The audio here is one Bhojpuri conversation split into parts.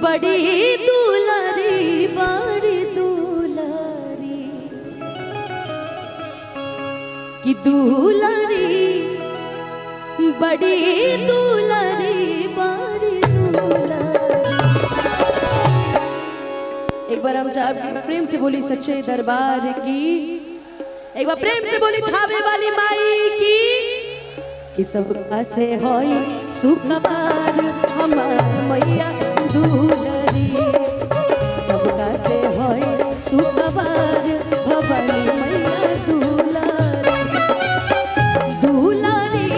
बड़ी दुलारी बड़ी दुलारी कि दुलारी बड़ी दुलारी बड़ी दुलारी। एक बार हम चाहे प्रेम से बोली सच्चे दरबार की, एक बार प्रेम से बोली थावे वाली माई की कि सबका से होई सुखवार हमार मैया दुलारी, सबका से होई सुखवार भवानी मैया दुलारी। दुलारी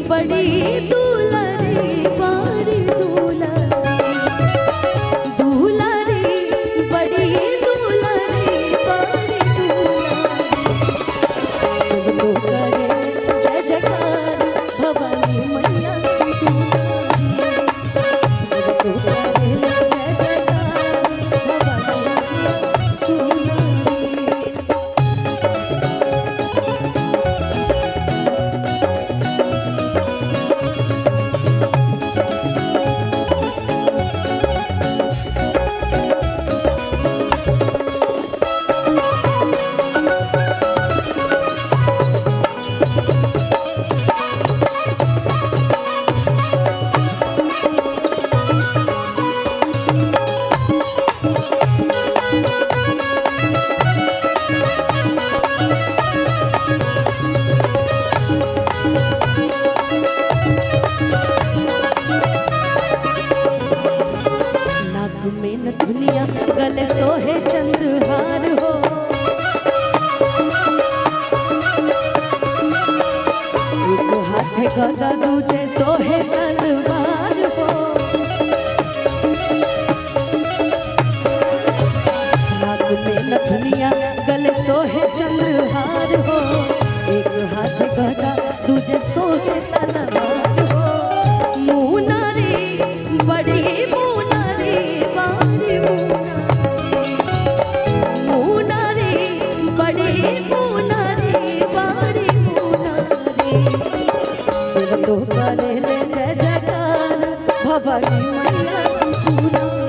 बड़ी दुलारी बड़ी दुलारी, दुलारी बड़ी दुलारी बड़ी दुलारी। जय जयकार भवानी मैया दुनिया गले सोहे चंद्रहार हो, एक हाथ गदा दूजे सोहे तलवार हो। नाक में नथुनिया गले सोहे चंद्रहार हो, एक हाथ गदा दूजे सोहे तलवार हो। मुनारी बड़ी तो करे ले जय जयकार भवानी मैया दुलारी,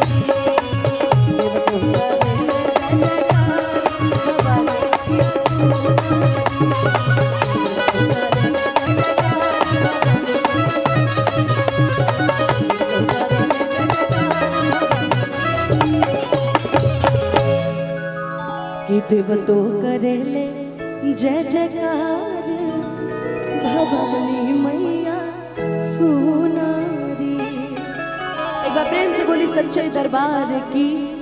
तो करे ले जय जयकार भवानी कि देव तो करे ले जय जयकार भवानी मैया सुनारी। एक बार प्रेम से बोली सच्चे दरबार की।